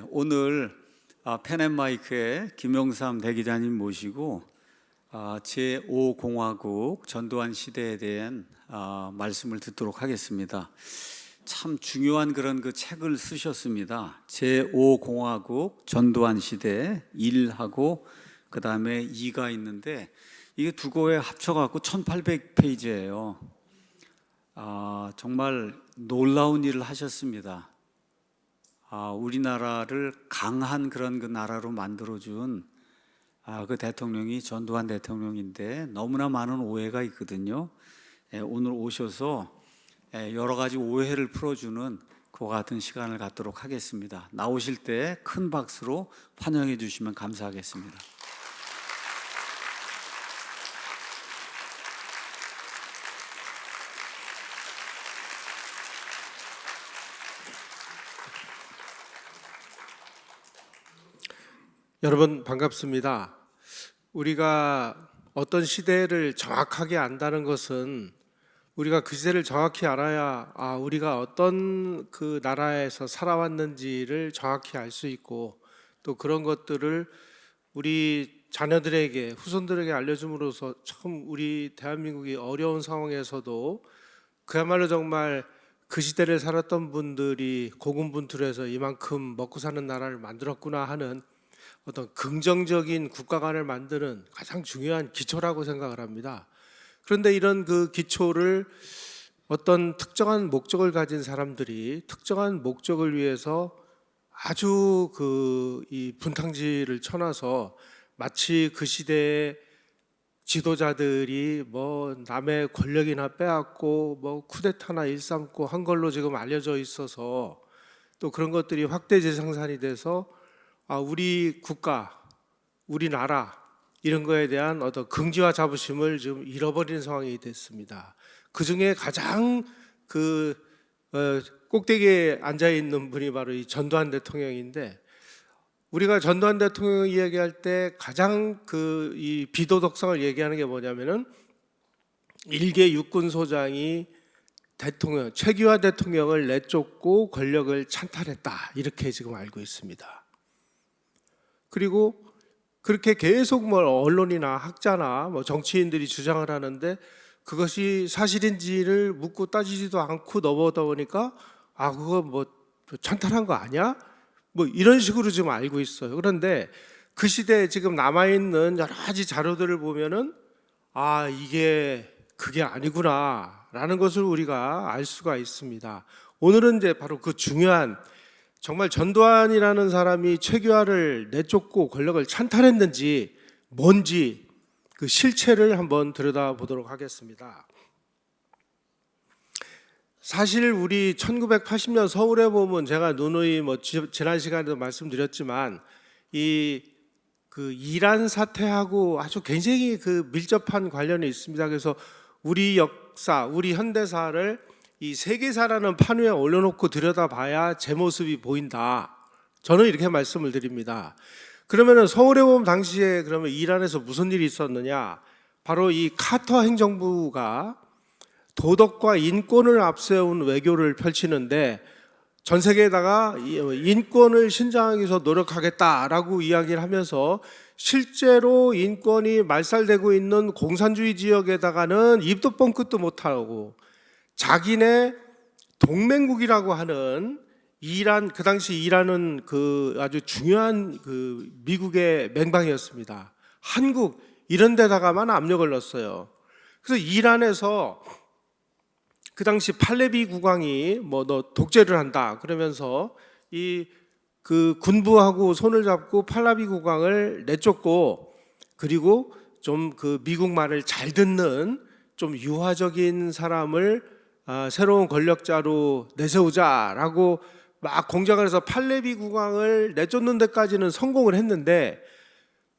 오늘 펜앤마이크에 김영삼 대기자님 모시고 제5공화국 전두환 시대에 대한 말씀을 듣도록 하겠습니다. 참 중요한 그런 그 책을 쓰셨습니다. 제5공화국 전두환 시대 1하고 그 다음에 2가 있는데 이게 두 권에 합쳐갖고 1800페이지예요. 정말 놀라운 일을 하셨습니다. 우리나라를 강한 그런 그 나라로 만들어준 그 대통령이 전두환 대통령인데 너무나 많은 오해가 있거든요. 오늘 오셔서 여러 가지 오해를 풀어주는 그와 같은 시간을 갖도록 하겠습니다. 나오실 때 큰 박수로 환영해 주시면 감사하겠습니다. 여러분 반갑습니다. 우리가 어떤 시대를 정확하게 안다는 것은 우리가 그 시대를 정확히 알아야 우리가 어떤 그 나라에서 살아왔는지를 정확히 알 수 있고 또 그런 것들을 우리 자녀들에게 후손들에게 알려줌으로써 참 우리 대한민국이 어려운 상황에서도 그야말로 정말 그 시대를 살았던 분들이 고군분투해서 이만큼 먹고 사는 나라를 만들었구나 하는 어떤 긍정적인 국가관을 만드는 가장 중요한 기초라고 생각을 합니다. 그런데 이런 그 기초를 어떤 특정한 목적을 가진 사람들이 특정한 목적을 위해서 아주 이 분탕질을 쳐놔서 마치 그 시대의 지도자들이 뭐 남의 권력이나 빼앗고 뭐 쿠데타나 일삼고 한 걸로 지금 알려져 있어서 또 그런 것들이 확대 재생산이 돼서 우리 국가, 우리나라 이런 거에 대한 어떤 긍지와 자부심을 지금 잃어버리는 상황이 됐습니다. 그 중에 가장 꼭대기에 앉아 있는 분이 바로 이 전두환 대통령인데, 우리가 전두환 대통령 이야기할 때 가장 이 비도덕성을 얘기하는 게 뭐냐면은 일개 육군소장이 대통령 최규하 대통령을 내쫓고 권력을 찬탈했다 이렇게 지금 알고 있습니다. 그리고 그렇게 계속 언론이나 학자나 정치인들이 주장을 하는데 그것이 사실인지를 묻고 따지지도 않고 넘어오다 보니까 그거 찬탈한 거 아니야? 이런 식으로 지금 알고 있어요. 그런데 그 시대에 지금 남아있는 여러 가지 자료들을 보면은 이게 그게 아니구나 라는 것을 우리가 알 수가 있습니다. 오늘은 이제 바로 그 중요한 정말 전두환이라는 사람이 최규하를 내쫓고 권력을 찬탈했는지 뭔지 그 실체를 한번 들여다보도록 하겠습니다. 사실 우리 1980년 서울에 보면 제가 누누이 지난 시간에도 말씀드렸지만 이란 사태하고 아주 굉장히 밀접한 관련이 있습니다. 그래서 우리 역사, 우리 현대사를 이 세계사라는 판 위에 올려놓고 들여다봐야 제 모습이 보인다. 저는 이렇게 말씀을 드립니다. 그러면은 서울에 보면 당시에 그러면 이란에서 무슨 일이 있었느냐? 바로 이 카터 행정부가 도덕과 인권을 앞세운 외교를 펼치는데 전 세계에다가 인권을 신장하기 위해서 노력하겠다라고 이야기를 하면서 실제로 인권이 말살되고 있는 공산주의 지역에다가는 입도 뻥끗도 못하고 자기네 동맹국이라고 하는 이란, 그 당시 이란은 아주 중요한 미국의 맹방이었습니다. 한국 이런 데다가만 압력을 넣었어요. 그래서 이란에서 그 당시 팔레비 국왕이 너 독재를 한다 그러면서 군부하고 손을 잡고 팔레비 국왕을 내쫓고 그리고 좀 미국 말을 잘 듣는 좀 유화적인 사람을 새로운 권력자로 내세우자라고 막 공작을 해서 팔레비 국왕을 내쫓는 데까지는 성공을 했는데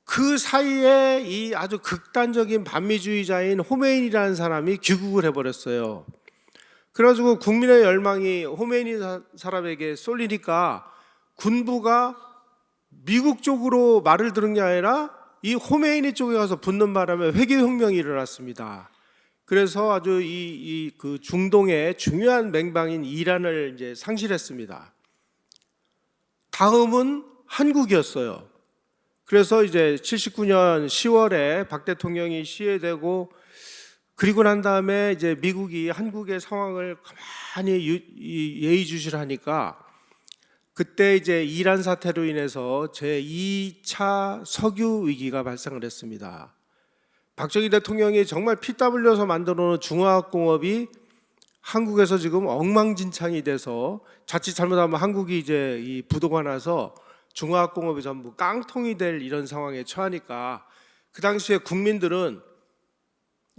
그 사이에 이 아주 극단적인 반미주의자인 호메인이라는 사람이 귀국을 해버렸어요. 그래가지고 국민의 열망이 호메인이 사람에게 쏠리니까 군부가 미국 쪽으로 말을 들은 게 아니라 이 호메인이 쪽에 가서 붙는 바람에 회계혁명이 일어났습니다. 그래서 아주 그 중동의 중요한 맹방인 이란을 이제 상실했습니다. 다음은 한국이었어요. 그래서 이제 79년 10월에 박 대통령이 시해되고, 그리고 난 다음에 이제 미국이 한국의 상황을 가만히 예의주시하니까 그때 이제 이란 사태로 인해서 제2차 석유 위기가 발생을 했습니다. 박정희 대통령이 정말 피 땀 흘려서 만들어 놓은 중화학공업이 한국에서 지금 엉망진창이 돼서, 자칫 잘못하면 한국이 이제 이 부도가 나서 중화학공업이 전부 깡통이 될 이런 상황에 처하니까, 그 당시에 국민들은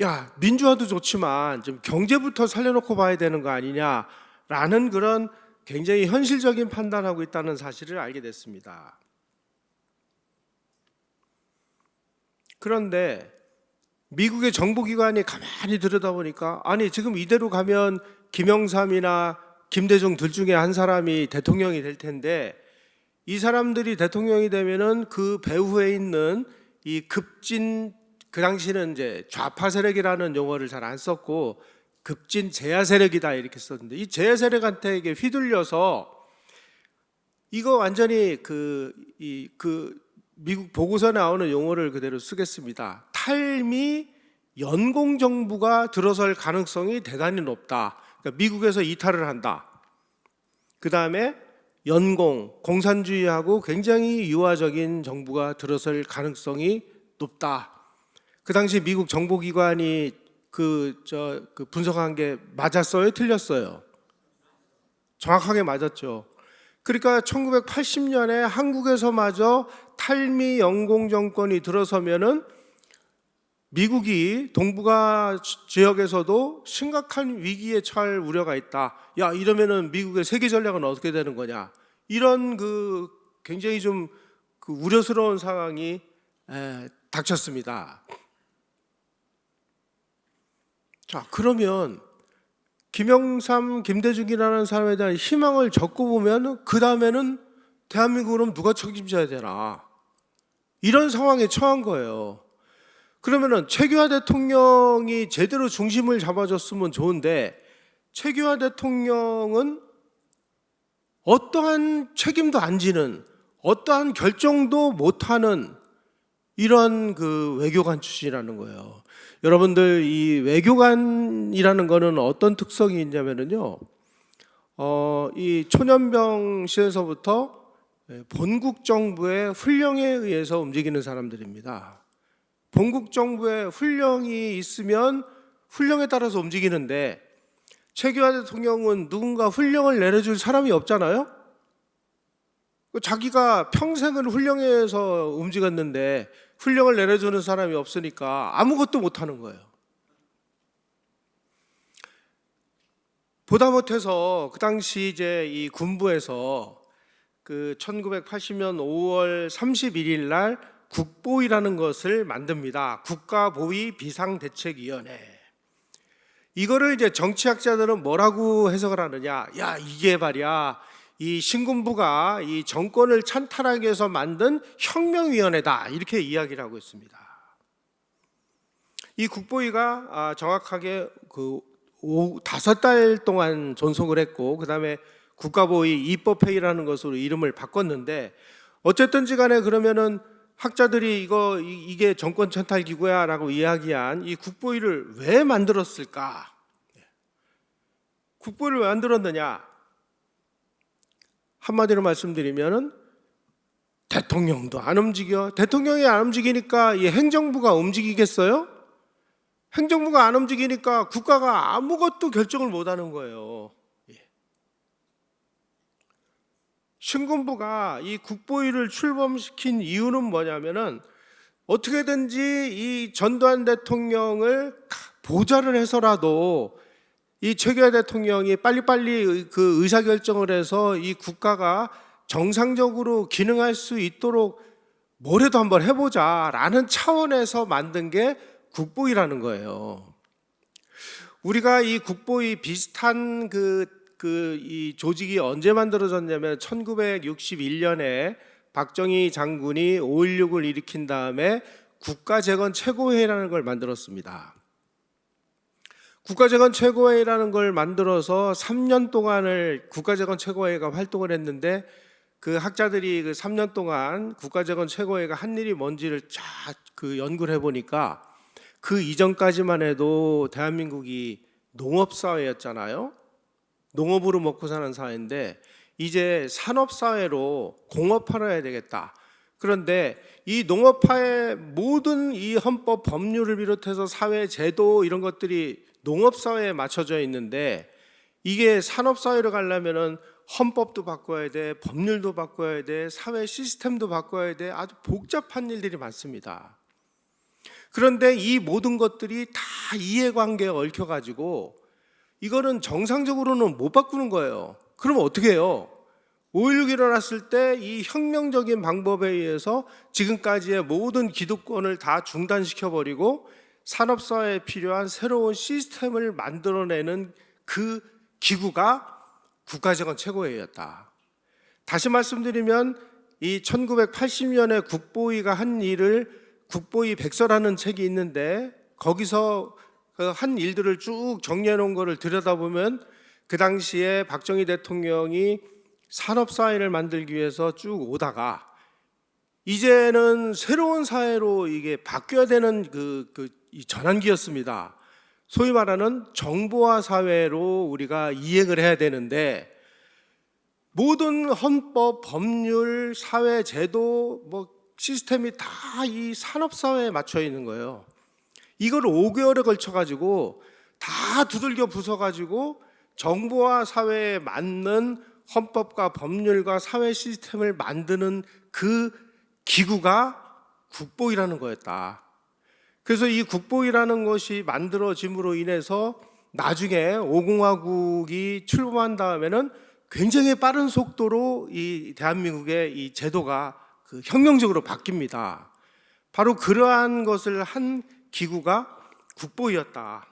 야, 민주화도 좋지만 좀 경제부터 살려놓고 봐야 되는 거 아니냐라는 그런 굉장히 현실적인 판단하고 있다는 사실을 알게 됐습니다. 그런데 미국의 정보기관이 가만히 들여다보니까, 아니 지금 이대로 가면 김영삼이나 김대중 둘 중에 한 사람이 대통령이 될 텐데, 이 사람들이 대통령이 되면은 그 배후에 있는 이 급진, 그 당시는 이제 좌파 세력이라는 용어를 잘 안 썼고 급진 제야 세력이다 이렇게 썼는데, 이 제야 세력한테 이게 휘둘려서 이거 완전히 그 미국 보고서에 나오는 용어를 그대로 쓰겠습니다. 탈미 연공 정부가 들어설 가능성이 대단히 높다. 그러니까 미국에서 이탈을 한다. 그 다음에 연공, 공산주의하고 굉장히 유화적인 정부가 들어설 가능성이 높다. 그 당시 미국 정보기관이 분석한 게 맞았어요? 틀렸어요? 정확하게 맞았죠. 그러니까 1980년에 한국에서마저 탈미 연공 정권이 들어서면은 미국이 동북아 지역에서도 심각한 위기에 처할 우려가 있다. 야, 이러면은 미국의 세계 전략은 어떻게 되는 거냐? 이런 굉장히 좀 우려스러운 상황이 닥쳤습니다. 자, 그러면 김영삼, 김대중이라는 사람에 대한 희망을 적고 보면 그 다음에는 대한민국은 누가 책임져야 되나? 이런 상황에 처한 거예요. 그러면은 최규하 대통령이 제대로 중심을 잡아줬으면 좋은데, 최규하 대통령은 어떠한 책임도 안 지는, 어떠한 결정도 못하는 이런 외교관 출신이라는 거예요. 여러분들, 이 외교관이라는 거는 어떤 특성이 있냐면요, 이 초년병 시에서부터 본국 정부의 훈령에 의해서 움직이는 사람들입니다. 본국 정부의 훈령이 있으면 훈령에 따라서 움직이는데, 최규하 대통령은 누군가 훈령을 내려줄 사람이 없잖아요. 자기가 평생을 훈령에서 움직였는데 훈령을 내려주는 사람이 없으니까 아무것도 못하는 거예요. 보다 못해서 그 당시 이제 이 군부에서 1980년 5월 31일 날 국보위라는 것을 만듭니다. 국가보위 비상대책위원회. 이거를 이제 정치학자들은 뭐라고 해석을 하느냐? 야, 이게 말이야, 이 신군부가 이 정권을 찬탈하기 위해서 만든 혁명위원회다, 이렇게 이야기를 하고 있습니다. 이 국보위가 정확하게 5달 동안 존속을 했고, 그 다음에 국가보위 입법회의라는 것으로 이름을 바꿨는데, 어쨌든지 간에 그러면은 학자들이 이게 정권 찬탈 기구야 라고 이야기한 이 국보위를 왜 만들었을까? 국보위를 왜 만들었느냐? 한마디로 말씀드리면은 대통령도 안 움직여. 대통령이 안 움직이니까 이 행정부가 움직이겠어요? 행정부가 안 움직이니까 국가가 아무것도 결정을 못 하는 거예요. 신군부가 이 국보위를 출범시킨 이유는 뭐냐면은, 어떻게든지 이 전두환 대통령을 보좌를 해서라도 이 최규하 대통령이 빨리빨리 그 의사결정을 해서 이 국가가 정상적으로 기능할 수 있도록 뭐라도 한번 해보자라는 차원에서 만든 게 국보위라는 거예요. 우리가 이 국보위 비슷한 이 조직이 언제 만들어졌냐면 1961년에 박정희 장군이 5.16을 일으킨 다음에 국가재건 최고회의라는 걸 만들었습니다. 국가재건 최고회의라는 걸 만들어서 3년 동안을 국가재건 최고회의가 활동을 했는데, 그 학자들이 그 3년 동안 국가재건 최고회가 한 일이 뭔지를 쫙 그 연구를 해보니까 그 이전까지만 해도 대한민국이 농업사회였잖아요. 농업으로 먹고 사는 사회인데 이제 산업사회로 공업화를 해야 되겠다. 그런데 이 농업화의 모든 이 헌법 법률을 비롯해서 사회 제도 이런 것들이 농업사회에 맞춰져 있는데 이게 산업사회로 가려면은 헌법도 바꿔야 돼, 법률도 바꿔야 돼, 사회 시스템도 바꿔야 돼. 아주 복잡한 일들이 많습니다. 그런데 이 모든 것들이 다 이해관계에 얽혀가지고 이거는 정상적으로는 못 바꾸는 거예요. 그럼 어떻게 해요? 5.16 일어났을 때 이 혁명적인 방법에 의해서 지금까지의 모든 기득권을 다 중단시켜버리고 산업사회에 필요한 새로운 시스템을 만들어내는 그 기구가 국가재건 최고회의였다. 다시 말씀드리면 이 1980년에 국보위가 한 일을 국보위 백서라는 책이 있는데 거기서 그 한 일들을 쭉 정리해 놓은 거를 들여다보면 그 당시에 박정희 대통령이 산업사회를 만들기 위해서 쭉 오다가 이제는 새로운 사회로 이게 바뀌어야 되는 이 전환기였습니다. 소위 말하는 정보화 사회로 우리가 이행을 해야 되는데 모든 헌법, 법률, 사회 제도, 시스템이 다 이 산업사회에 맞춰 있는 거예요. 이걸 5개월에 걸쳐가지고 다 두들겨 부숴가지고 정보화 사회에 맞는 헌법과 법률과 사회 시스템을 만드는 그 기구가 국보위라는 거였다. 그래서 이 국보위라는 것이 만들어짐으로 인해서 나중에 5공화국이 출범한 다음에는 굉장히 빠른 속도로 이 대한민국의 이 제도가 혁명적으로 바뀝니다. 바로 그러한 것을 한 기구가 국보위였다.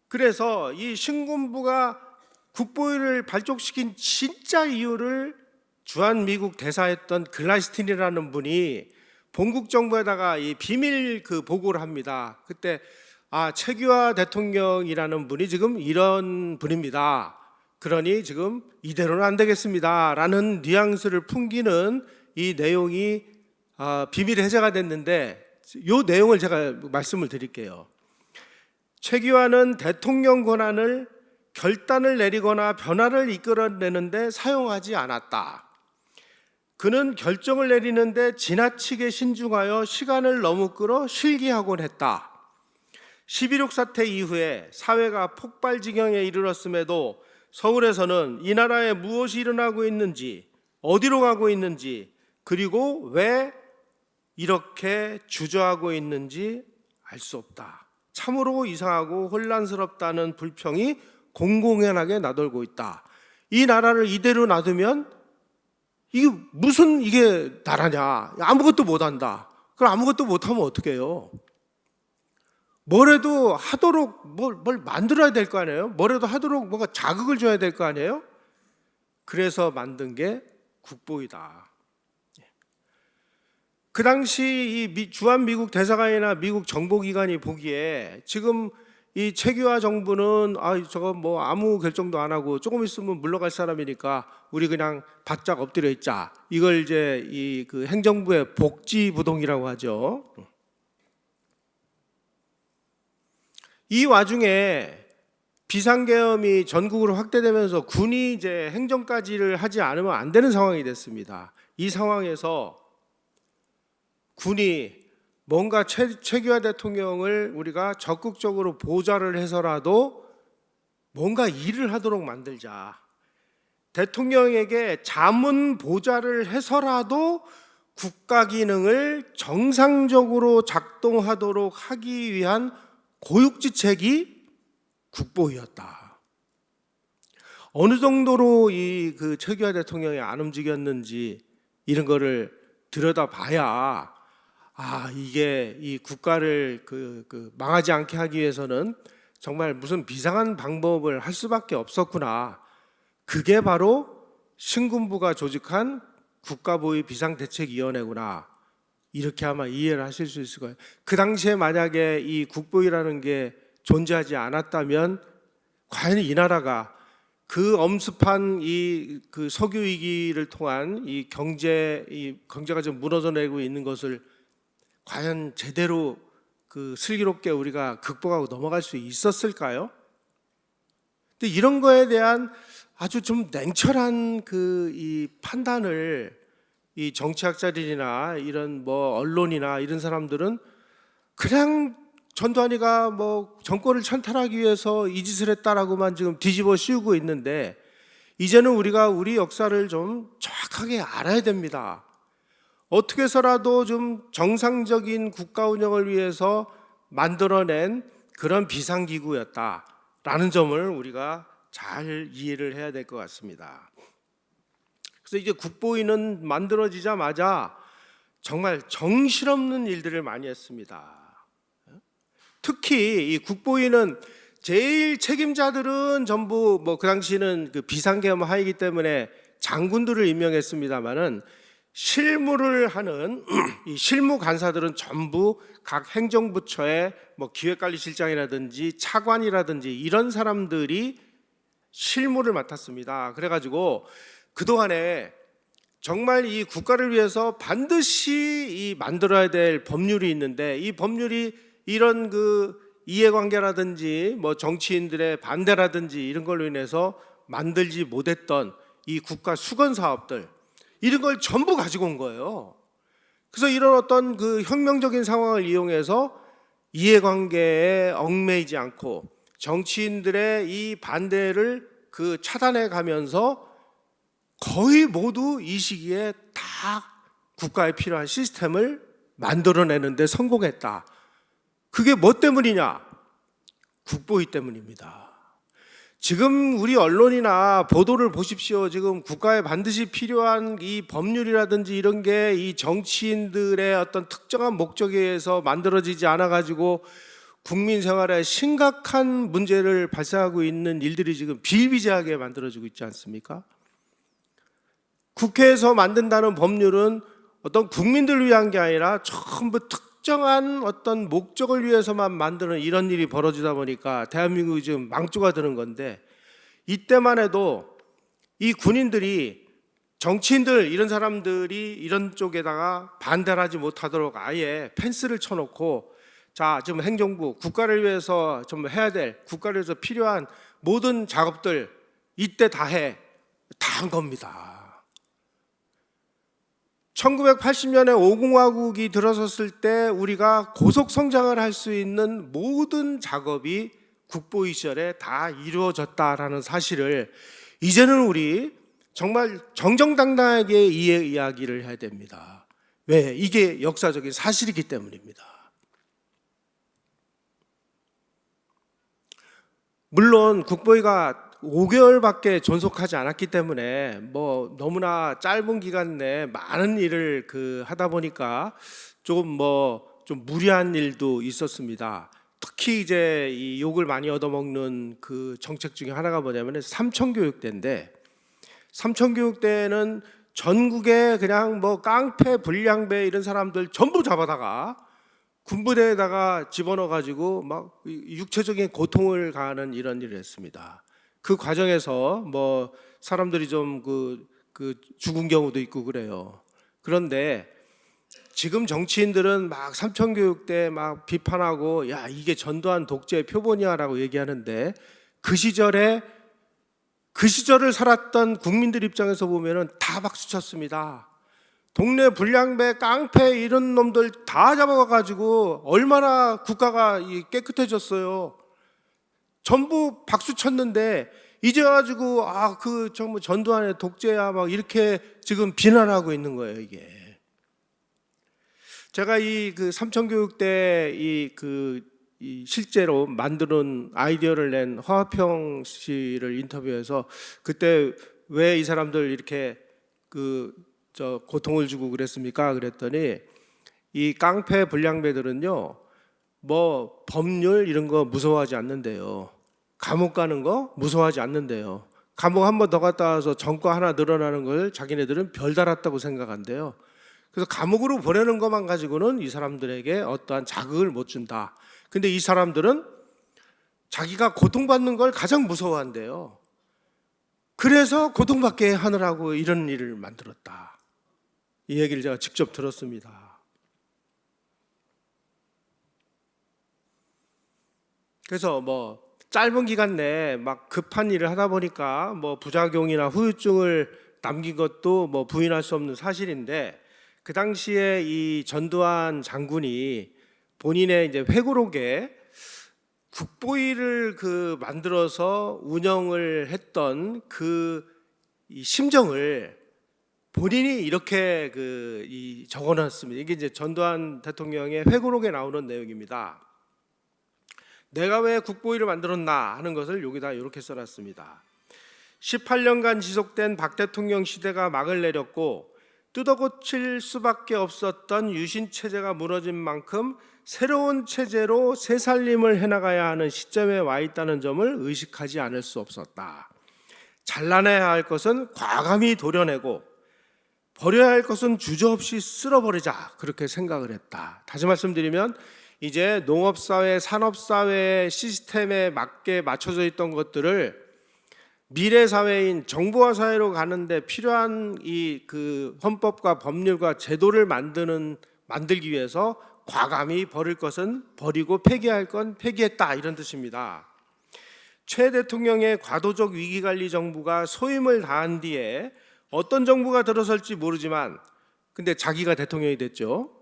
그래서 이 신군부가 국보위를 발족시킨 진짜 이유를 주한미국 대사였던 글라스틴이라는 분이 본국 정부에다가 이 비밀 보고를 합니다. 그때 최규하 대통령이라는 분이 지금 이런 분입니다. 그러니 지금 이대로는 안 되겠습니다. 라는 뉘앙스를 풍기는 이 내용이 비밀 해제가 됐는데 이 내용을 제가 말씀을 드릴게요. 최규하는 대통령 권한을 결단을 내리거나 변화를 이끌어내는데 사용하지 않았다. 그는 결정을 내리는데 지나치게 신중하여 시간을 너무 끌어 실기하곤 했다. 11.6 사태 이후에 사회가 폭발지경에 이르렀음에도 서울에서는 이 나라에 무엇이 일어나고 있는지, 어디로 가고 있는지, 그리고 왜 이렇게 주저하고 있는지 알 수 없다. 참으로 이상하고 혼란스럽다는 불평이 공공연하게 나돌고 있다. 이 나라를 이대로 놔두면 이게 무슨 이게 나라냐? 아무것도 못한다. 그럼 아무것도 못하면 어떻게 해요? 뭐라도 하도록 뭘 만들어야 될 거 아니에요? 뭐라도 하도록 뭔가 자극을 줘야 될 거 아니에요? 그래서 만든 게 국보위다. 그 당시 이 주한미국 대사관이나 미국 정보기관이 보기에 지금 이 최규하 정부는 저거 아무 결정도 안 하고 조금 있으면 물러갈 사람이니까 우리 그냥 바짝 엎드려 있자. 이걸 이제 이 행정부의 복지부동이라고 하죠. 이 와중에 비상계엄이 전국으로 확대되면서 군이 이제 행정까지를 하지 않으면 안 되는 상황이 됐습니다. 이 상황에서 군이 뭔가 최규하 대통령을 우리가 적극적으로 보좌를 해서라도 뭔가 일을 하도록 만들자. 대통령에게 자문 보좌를 해서라도 국가 기능을 정상적으로 작동하도록 하기 위한 고육지책이 국보위였다. 어느 정도로 이 최규하 대통령이 안 움직였는지 이런 거를 들여다봐야 이게 이 국가를 망하지 않게 하기 위해서는 정말 무슨 비상한 방법을 할 수밖에 없었구나. 그게 바로 신군부가 조직한 국가보위 비상대책위원회구나. 이렇게 아마 이해를 하실 수 있을 거예요. 그 당시에 만약에 이 국보위라는 게 존재하지 않았다면 과연 이 나라가 그 엄습한 이 그 석유 위기를 통한 이 경제가 좀 무너져 내고 있는 것을 과연 제대로 그 슬기롭게 우리가 극복하고 넘어갈 수 있었을까요? 근데 이런 거에 대한 아주 좀 냉철한 그 이 판단을 이 정치학자들이나 이런 뭐 언론이나 이런 사람들은 그냥 전두환이가 뭐 정권을 찬탈하기 위해서 이 짓을 했다라고만 지금 뒤집어 씌우고 있는데, 이제는 우리가 우리 역사를 좀 정확하게 알아야 됩니다. 어떻게 해서라도 좀 정상적인 국가 운영을 위해서 만들어낸 그런 비상기구였다라는 점을 우리가 잘 이해를 해야 될 것 같습니다. 그래서 이제 국보위는 만들어지자마자 정말 정신없는 일들을 많이 했습니다. 특히 이 국보위는 제일 책임자들은 전부 뭐 그 당시는 그 비상계엄 하이기 때문에 장군들을 임명했습니다마는 실무를 하는 이 실무 간사들은 전부 각 행정부처의 뭐 기획관리실장이라든지 차관이라든지 이런 사람들이 실무를 맡았습니다. 그래가지고 그동안에 정말 이 국가를 위해서 반드시 이 만들어야 될 법률이 있는데, 이 법률이 이런 그 이해관계라든지 뭐 정치인들의 반대라든지 이런 걸로 인해서 만들지 못했던 이 국가 수건 사업들, 이런 걸 전부 가지고 온 거예요. 그래서 이런 어떤 그 혁명적인 상황을 이용해서 이해관계에 얽매이지 않고 정치인들의 이 반대를 그 차단해 가면서 거의 모두 이 시기에 다 국가에 필요한 시스템을 만들어내는데 성공했다. 그게 뭐 때문이냐? 국보위 때문입니다. 지금 우리 언론이나 보도를 보십시오. 지금 국가에 반드시 필요한 이 법률이라든지 이런 게 이 정치인들의 어떤 특정한 목적에 의해서 만들어지지 않아 가지고 국민 생활에 심각한 문제를 발생하고 있는 일들이 지금 비일비재하게 만들어지고 있지 않습니까? 국회에서 만든다는 법률은 어떤 국민들을 위한 게 아니라 전부 특정한 어떤 목적을 위해서만 만드는 이런 일이 벌어지다 보니까 대한민국이 지금 망조가 드는 건데, 이때만 해도 이 군인들이 정치인들 이런 사람들이 이런 쪽에다가 반대를 하지 못하도록 아예 펜스를 쳐놓고, 자 지금 행정부 국가를 위해서 좀 해야 될, 국가를 위해서 필요한 모든 작업들 이때 다 한 겁니다. 1980년에 5공화국이 들어섰을 때 우리가 고속 성장을 할 수 있는 모든 작업이 국보위 시절에 다 이루어졌다라는 사실을 이제는 우리 정말 정정당당하게 이야기를 해야 됩니다. 왜? 이게 역사적인 사실이기 때문입니다. 물론 국보위가 5개월밖에 존속하지 않았기 때문에 뭐 너무나 짧은 기간 내에 많은 일을 하다 보니까 조금 뭐 좀 무리한 일도 있었습니다. 특히 이제 이 욕을 많이 얻어먹는 그 정책 중에 하나가 뭐냐면 삼천교육대인데, 삼천교육대는 전국에 그냥 뭐 깡패, 불량배 이런 사람들 전부 잡아다가 군부대에다가 집어넣어 가지고 막 육체적인 고통을 가하는 이런 일을 했습니다. 그 과정에서 뭐 사람들이 좀 죽은 경우도 있고 그래요. 그런데 지금 정치인들은 막 삼천교육대 막 비판하고, 야 이게 전두환 독재의 표본이야라고 얘기하는데, 그 시절을 살았던 국민들 입장에서 보면은 다 박수쳤습니다. 동네 불량배, 깡패 이런 놈들 다 잡아가지고 얼마나 국가가 깨끗해졌어요. 전부 박수 쳤는데 이제 가지고 정말 전두환의 독재야 막 이렇게 지금 비난하고 있는 거예요. 이게 제가 삼천교육대 실제로 만드는 아이디어를 낸 화화평 씨를 인터뷰해서, 그때 왜 이 사람들 이렇게 고통을 주고 그랬습니까? 그랬더니 이 깡패 불량배들은요 뭐 법률 이런 거 무서워하지 않는데요, 감옥 가는 거 무서워하지 않는데요, 감옥 한 번 더 갔다 와서 전과 하나 늘어나는 걸 자기네들은 별달았다고 생각한대요. 그래서 감옥으로 보내는 것만 가지고는 이 사람들에게 어떠한 자극을 못 준다. 근데 이 사람들은 자기가 고통받는 걸 가장 무서워한대요. 그래서 고통받게 하느라고 이런 일을 만들었다. 이 얘기를 제가 직접 들었습니다. 그래서 뭐 짧은 기간 내에 막 급한 일을 하다 보니까 뭐 부작용이나 후유증을 남긴 것도 뭐 부인할 수 없는 사실인데, 그 당시에 이 전두환 장군이 본인의 이제 회고록에 국보위를 만들어서 운영을 했던 이 심정을 본인이 이렇게 적어놨습니다. 이게 이제 전두환 대통령의 회고록에 나오는 내용입니다. 내가 왜 국보위를 만들었나 하는 것을 여기다 이렇게 써놨습니다. 18년간 지속된 박 대통령 시대가 막을 내렸고 뜯어고칠 수밖에 없었던 유신 체제가 무너진 만큼 새로운 체제로 새살림을 해나가야 하는 시점에 와 있다는 점을 의식하지 않을 수 없었다. 잘라내야 할 것은 과감히 도려내고 버려야 할 것은 주저없이 쓸어버리자, 그렇게 생각을 했다. 다시 말씀드리면 이제 농업사회, 산업사회 시스템에 맞게 맞춰져 있던 것들을 미래사회인 정보화 사회로 가는데 필요한 헌법과 법률과 제도를 만들기 위해서 과감히 버릴 것은 버리고 폐기할 건 폐기했다, 이런 뜻입니다. 최 대통령의 과도적 위기관리 정부가 소임을 다한 뒤에 어떤 정부가 들어설지 모르지만 근데 자기가 대통령이 됐죠.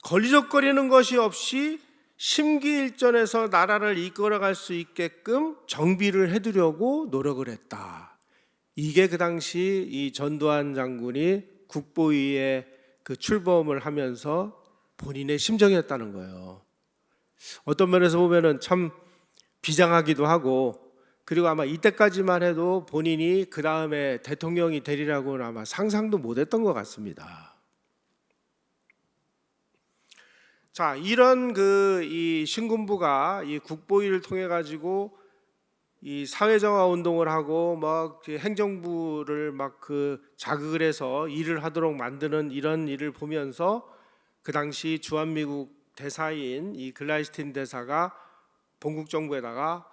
걸리적거리는 것이 없이 심기일전에서 나라를 이끌어갈 수 있게끔 정비를 해두려고 노력을 했다. 이게 그 당시 이 전두환 장군이 국보위에 출범을 하면서 본인의 심정이었다는 거예요. 어떤 면에서 보면은 참 비장하기도 하고, 그리고 아마 이때까지만 해도 본인이 그 다음에 대통령이 되리라고는 아마 상상도 못했던 것 같습니다. 자, 이런 이 신군부가 이 국보위를 통해 가지고 이 사회정화 운동을 하고 막 행정부를 막 자극을 해서 일을 하도록 만드는 이런 일을 보면서 그 당시 주한미국 대사인 이 글라이스틴 대사가 본국 정부에다가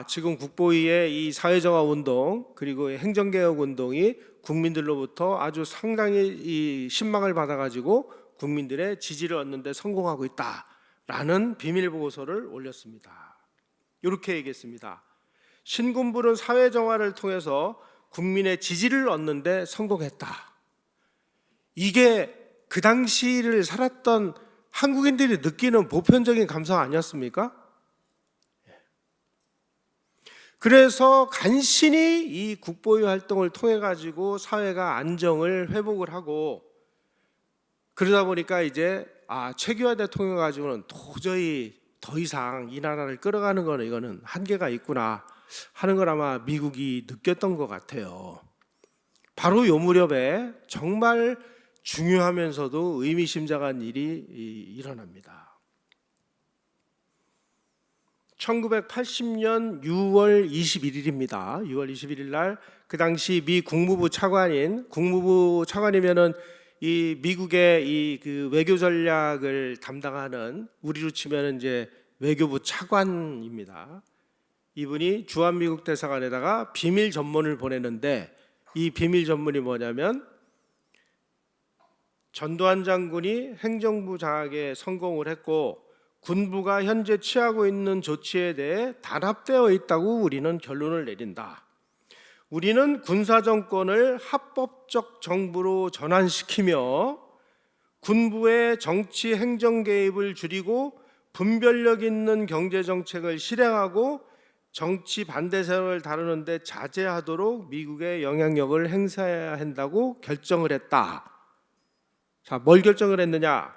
지금 국보위의 이 사회정화 운동 그리고 행정개혁 운동이 국민들로부터 아주 상당히 이 신망을 받아가지고 국민들의 지지를 얻는 데 성공하고 있다라는 비밀 보고서를 올렸습니다. 이렇게 얘기했습니다. 신군부는 사회정화를 통해서 국민의 지지를 얻는 데 성공했다. 이게 그 당시를 살았던 한국인들이 느끼는 보편적인 감성 아니었습니까? 그래서 간신히 이 국보위 활동을 통해 가지고 사회가 안정을 회복을 하고, 그러다 보니까 이제 최규하 대통령 가지고는 도저히 더 이상 이 나라를 끌어가는 거는 이거는 한계가 있구나 하는 걸 아마 미국이 느꼈던 것 같아요. 바로 요 무렵에 정말 중요하면서도 의미심장한 일이 일어납니다. 1980년 6월 21일입니다. 6월 21일 날 그 당시 미 국무부 차관이면은 이 미국의 외교 전략을 담당하는, 우리로 치면 이제 외교부 차관입니다. 이분이 주한미국 대사관에다가 비밀 전문을 보내는데, 이 비밀 전문이 뭐냐면 전두환 장군이 행정부 장악에 성공을 했고 군부가 현재 취하고 있는 조치에 대해 단합되어 있다고 우리는 결론을 내린다. 우리는 군사정권을 합법적 정부로 전환시키며 군부의 정치 행정 개입을 줄이고 분별력 있는 경제정책을 실행하고 정치 반대 세력을 다루는 데 자제하도록 미국의 영향력을 행사해야 한다고 결정을 했다. 자, 뭘 결정을 했느냐?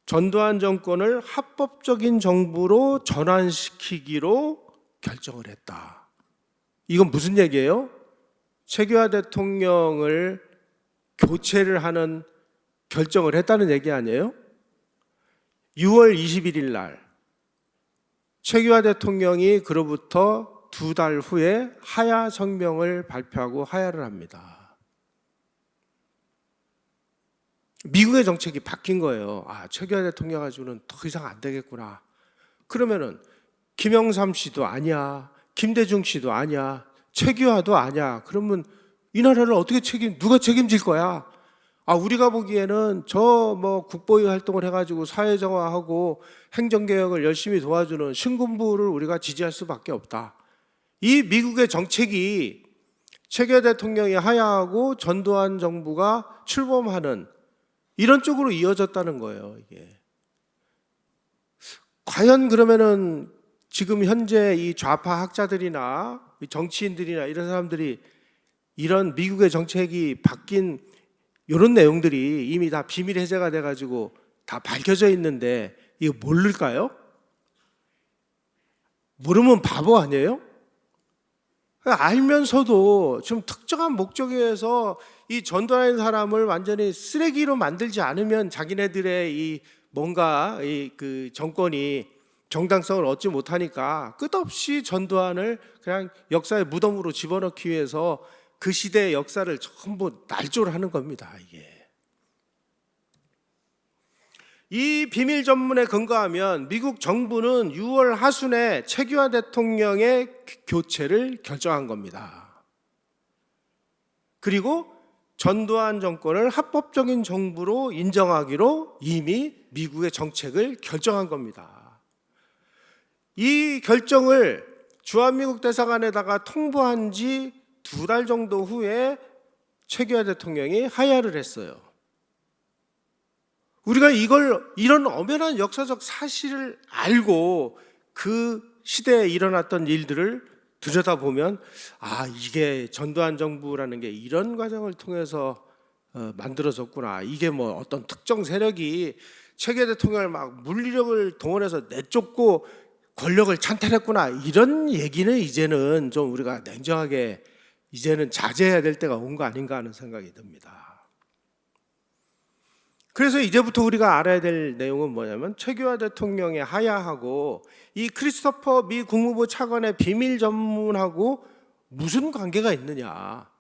전두환 정권을 합법적인 정부로 전환시키기로 결정을 했다. 이건 무슨 얘기예요? 최규하 대통령을 교체를 하는 결정을 했다는 얘기 아니에요? 6월 21일 날 최규하 대통령이 그로부터 2달 후에 하야 성명을 발표하고 하야를 합니다. 미국의 정책이 바뀐 거예요. 최규하 대통령 가지고는 더 이상 안 되겠구나. 그러면은 김영삼 씨도 아니야, 김대중 씨도 아니야, 체계화도 아니야. 그러면 이 나라를 어떻게 누가 책임질 거야? 우리가 보기에는 저 뭐 국보위 활동을 해가지고 사회정화하고 행정개혁을 열심히 도와주는 신군부를 우리가 지지할 수밖에 없다. 이 미국의 정책이 최계 대통령이 하야하고 전두환 정부가 출범하는 이런 쪽으로 이어졌다는 거예요, 이게. 과연 그러면은 지금 현재 이 좌파 학자들이나 정치인들이나 이런 사람들이 이런 미국의 정책이 바뀐 이런 내용들이 이미 다 비밀 해제가 돼가지고 다 밝혀져 있는데 이거 모를까요? 모르면 바보 아니에요? 알면서도 좀 특정한 목적에 의해서 이 전두환 사람을 완전히 쓰레기로 만들지 않으면 자기네들의 이 뭔가 그 정권이 정당성을 얻지 못하니까 끝없이 전두환을 그냥 역사의 무덤으로 집어넣기 위해서 그 시대의 역사를 전부 날조를 하는 겁니다. 이게. 이 비밀 전문에 근거하면 미국 정부는 6월 하순에 최규하 대통령의 교체를 결정한 겁니다. 그리고 전두환 정권을 합법적인 정부로 인정하기로 이미 미국의 정책을 결정한 겁니다. 이 결정을 주한미국 대사관에다가 통보한 지 2달 정도 후에 최규하 대통령이 하야를 했어요. 우리가 이런 엄연한 역사적 사실을 알고 그 시대에 일어났던 일들을 들여다보면 이게 전두환 정부라는 게 이런 과정을 통해서 만들어졌구나. 이게 뭐 어떤 특정 세력이 최규하 대통령을 막 물리력을 동원해서 내쫓고 권력을 찬탈했구나. 이런 얘기는 이제는 좀 우리가 냉정하게 이제는 자제해야 될 때가 온 거 아닌가 하는 생각이 듭니다. 그래서 이제부터 우리가 알아야 될 내용은 뭐냐면 최규하 대통령의 하야하고 이 크리스토퍼 미 국무부 차관의 비밀 전문하고 무슨 관계가 있느냐.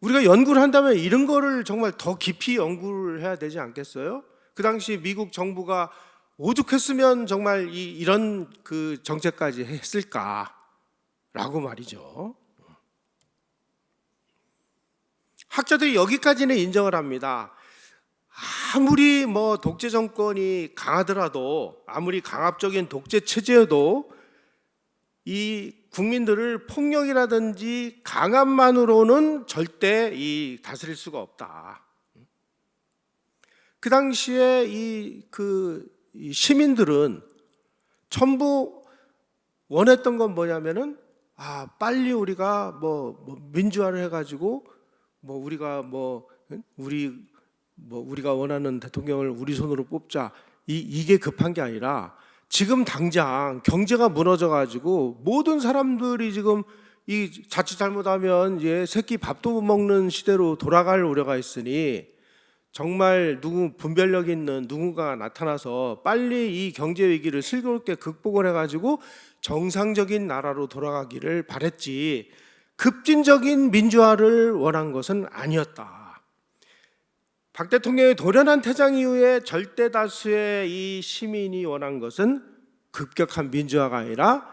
우리가 연구를 한다면 이런 거를 정말 더 깊이 연구를 해야 되지 않겠어요? 그 당시 미국 정부가 오죽했으면 정말 이런 그 정책까지 했을까라고 말이죠. 학자들이 여기까지는 인정을 합니다. 아무리 뭐 독재 정권이 강하더라도, 아무리 강압적인 독재 체제여도 이 국민들을 폭력이라든지 강압만으로는 절대 다스릴 수가 없다. 그 당시에 이 시민들은 전부 원했던 건 뭐냐면은 빨리 우리가 뭐 민주화를 해가지고 우리가 우리가 원하는 대통령을 우리 손으로 뽑자. 이게 급한 게 아니라 지금 당장 경제가 무너져가지고 모든 사람들이 지금 자칫 잘못하면 이제 새끼 밥도 못 먹는 시대로 돌아갈 우려가 있으니 정말 분별력 있는 누군가가 나타나서 빨리 이 경제 위기를 슬기롭게 극복을 해가지고 정상적인 나라로 돌아가기를 바랬지 급진적인 민주화를 원한 것은 아니었다. 박 대통령의 돌연한 퇴장 이후에 절대 다수의 이 시민이 원한 것은 급격한 민주화가 아니라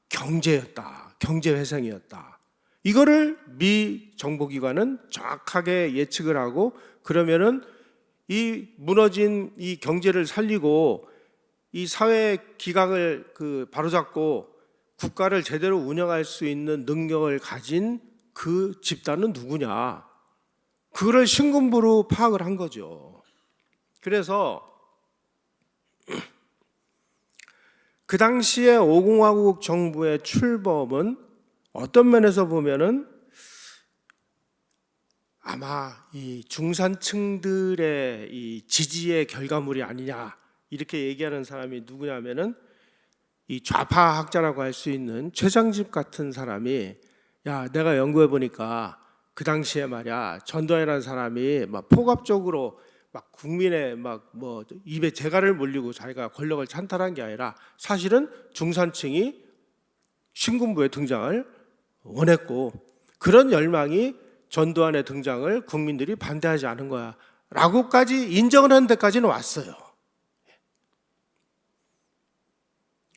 경제였다. 경제 회생이었다. 이거를 미 정보기관은 정확하게 예측을 하고 그러면은 이 무너진 이 경제를 살리고 이 사회 기강을 바로잡고 국가를 제대로 운영할 수 있는 능력을 가진 그 집단은 누구냐? 그걸 신군부로 파악을 한 거죠. 그래서 그 당시에 5공화국 정부의 출범은 어떤 면에서 보면은 아마 이 중산층들의 이 지지의 결과물이 아니냐 이렇게 얘기하는 사람이 누구냐면은 이 좌파 학자라고 할 수 있는 최장집 같은 사람이 내가 연구해 보니까 그 당시에 말이야 전두환이라는 사람이 막 폭압적으로 막 국민의 입에 재갈을 물리고 자기가 권력을 찬탈한 게 아니라 사실은 중산층이 신군부의 등장을 원했고 그런 열망이 전두환의 등장을 국민들이 반대하지 않은 거야 라고까지 인정을 하는 데까지는 왔어요.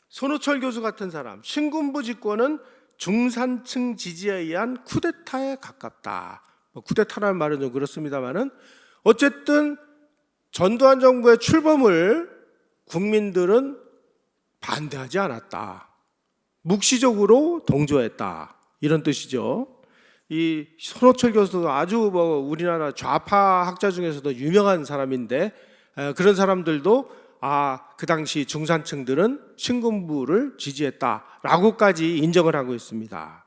손호철 교수 같은 사람 신군부 집권은 중산층 지지에 의한 쿠데타에 가깝다. 쿠데타라는 말은 좀 그렇습니다만은 어쨌든 전두환 정부의 출범을 국민들은 반대하지 않았다. 묵시적으로 동조했다. 이런 뜻이죠. 이 손호철 교수도 아주 우리나라 좌파 학자 중에서도 유명한 사람인데 그런 사람들도 그 당시 중산층들은 신군부를 지지했다라고까지 인정을 하고 있습니다.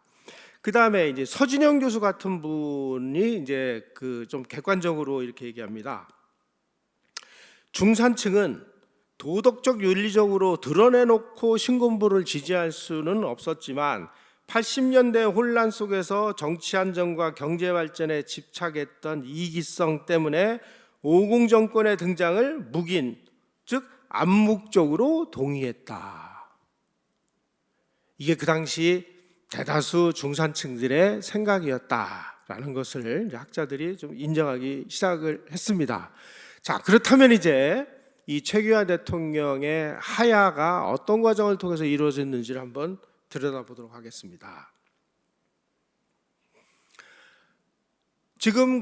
그 다음에 이제 서진영 교수 같은 분이 이제 그 좀 객관적으로 이렇게 얘기합니다. 중산층은 도덕적 윤리적으로 드러내놓고 신군부를 지지할 수는 없었지만 80년대 혼란 속에서 정치 안정과 경제 발전에 집착했던 이기성 때문에 50 정권의 등장을 묵인, 즉 암묵적으로 동의했다. 이게 그 당시 대다수 중산층들의 생각이었다라는 것을 이제 학자들이 좀 인정하기 시작을 했습니다. 자, 그렇다면 이제 이 최규하 대통령의 하야가 어떤 과정을 통해서 이루어졌는지를 한번 들여다보도록 하겠습니다. 지금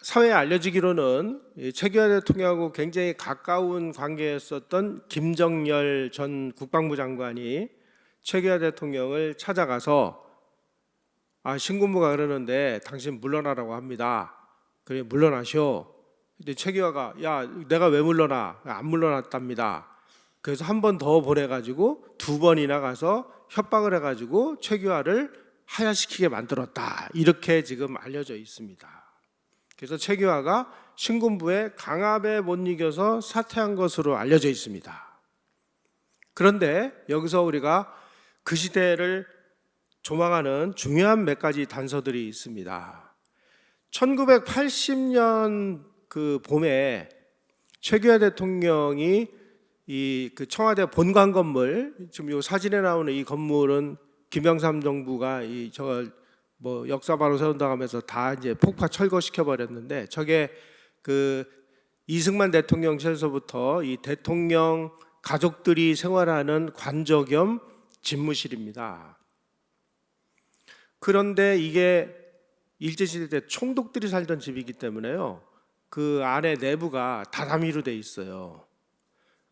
사회에 알려지기로는 최규하 대통령하고 굉장히 가까운 관계였었던 김정열 전 국방부 장관이 최규하 대통령을 찾아가서 신군부가 그러는데 당신 물러나라고 합니다. 그래 물러나셔. 근데 최규하가 내가 왜 물러나? 안 물러났답니다. 그래서 한 번 더 보내가지고 2번이나 가서 협박을 해가지고 최규하를 하야시키게 만들었다. 이렇게 지금 알려져 있습니다. 그래서 최규하가 신군부의 강압에 못 이겨서 사퇴한 것으로 알려져 있습니다. 그런데 여기서 우리가 그 시대를 조망하는 중요한 몇 가지 단서들이 있습니다. 1980년 그 봄에 최규하 대통령이 그 청와대 본관 건물, 지금 이 사진에 나오는 이 건물은 김영삼 정부가 역사 바로 세운다고 하면서 다 이제 폭파 철거시켜 버렸는데, 저게 그 이승만 대통령실에서부터 이 대통령 가족들이 생활하는 관저 겸 집무실입니다. 그런데 이게 일제시대 때 총독들이 살던 집이기 때문에요, 그 안에 내부가 다다미로 돼 있어요.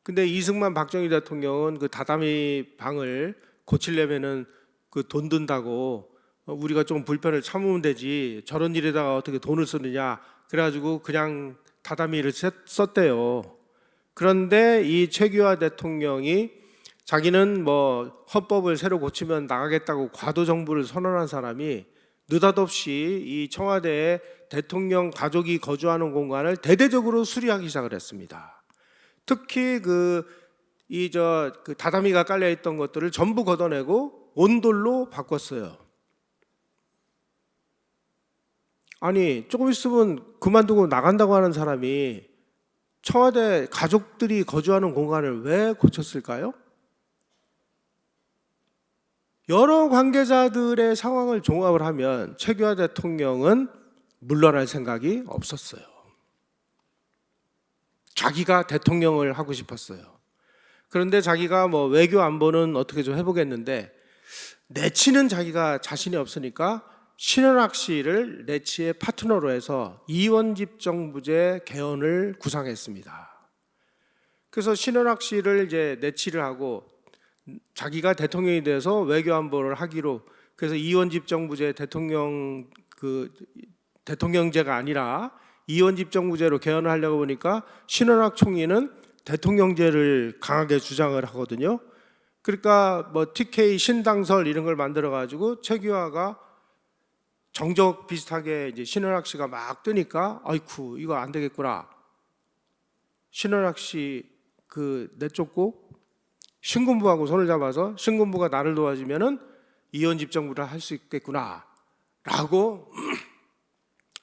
근데 이승만 박정희 대통령은 그 다다미 방을 고치려면은 그 돈 든다고 우리가 좀 불편을 참으면 되지 저런 일에다가 어떻게 돈을 쓰느냐, 그래가지고 그냥 다다미를 썼대요. 그런데 이 최규하 대통령이 자기는 헌법을 새로 고치면 나가겠다고 과도 정부를 선언한 사람이 느닷없이 이 청와대에 대통령 가족이 거주하는 공간을 대대적으로 수리하기 시작을 했습니다. 특히 그 다다미가 깔려 있던 것들을 전부 걷어내고 온돌로 바꿨어요. 아니, 조금 있으면 그만두고 나간다고 하는 사람이 청와대 가족들이 거주하는 공간을 왜 고쳤을까요? 여러 관계자들의 상황을 종합을 하면 최규하 대통령은 물러날 생각이 없었어요. 자기가 대통령을 하고 싶었어요. 그런데 자기가 외교 안보는 어떻게 좀 해보겠는데, 내치는 자기가 자신이 없으니까 신현학 씨를 내치의 파트너로 해서 이원집정부제 개헌을 구상했습니다. 그래서 신현학 씨를 이제 내치를 하고 자기가 대통령이 돼서 외교 안보를 하기로, 그래서 이원집정부제 대통령제가 아니라 이원집정부제로 개헌을 하려고 보니까 신원학 총리는 대통령제를 강하게 주장을 하거든요. 그러니까 TK 신당설 이런 걸 만들어 가지고 최규하가 정적 비슷하게 이제 신원학 씨가 막 뜨니까 아이쿠 이거 안 되겠구나. 신원학 씨 내쫓고 신군부하고 손을 잡아서 신군부가 나를 도와주면은 이원집정부를 할 수 있겠구나라고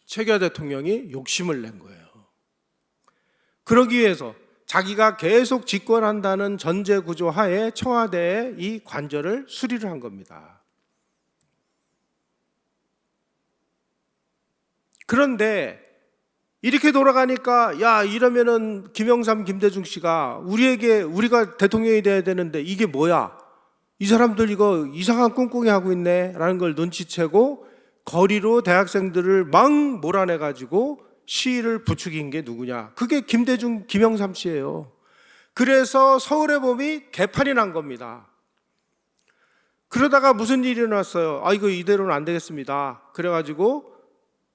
최규하 대통령이 욕심을 낸 거예요. 그러기 위해서 자기가 계속 집권한다는 전제 구조 하에 청와대에 이 관저를 수리를 한 겁니다. 그런데 이렇게 돌아가니까 이러면은 김영삼, 김대중 씨가 우리가 대통령이 돼야 되는데 이게 뭐야? 이 사람들 이거 이상한 꿍꿍이 하고 있네라는 걸 눈치채고 거리로 대학생들을 막 몰아내가지고 시위를 부추긴 게 누구냐? 그게 김대중, 김영삼 씨예요. 그래서 서울의 봄이 개판이 난 겁니다. 그러다가 무슨 일이 일어났어요? 아, 이거 이대로는 안 되겠습니다. 그래가지고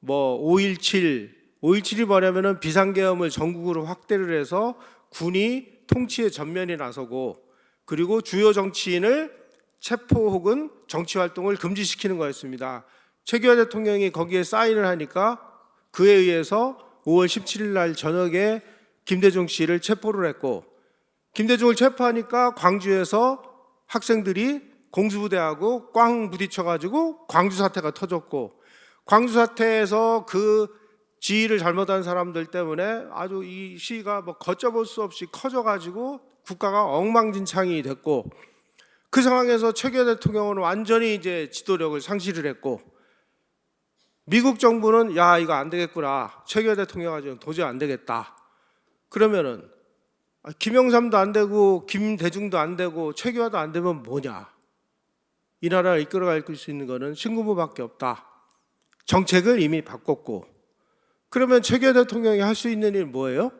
뭐 5.17이 뭐냐면은 비상계엄을 전국으로 확대를 해서 군이 통치에 전면에 나서고, 그리고 주요 정치인을 체포 혹은 정치 활동을 금지시키는 거였습니다. 최규하 대통령이 거기에 사인을 하니까 그에 의해서 5월 17일 날 저녁에 김대중 씨를 체포를 했고, 김대중을 체포하니까 광주에서 학생들이 공수부대하고 꽝 부딪혀가지고 광주 사태가 터졌고, 광주 사태에서 그 지휘를 잘못한 사람들 때문에 아주 이 시위가 뭐 걷잡을 수 없이 커져가지고 국가가 엉망진창이 됐고, 그 상황에서 최규하 대통령은 완전히 이제 지도력을 상실을 했고, 미국 정부는 야, 이거 안 되겠구나, 최규하 대통령 가지고는 도저히 안 되겠다. 그러면은 김영삼도 안 되고 김대중도 안 되고 최규하도 안 되면 뭐냐? 이 나라를 이끌어갈 수 있는 거는 신군부밖에 없다. 정책을 이미 바꿨고, 그러면 최규하 대통령이 할 수 있는 일 뭐예요?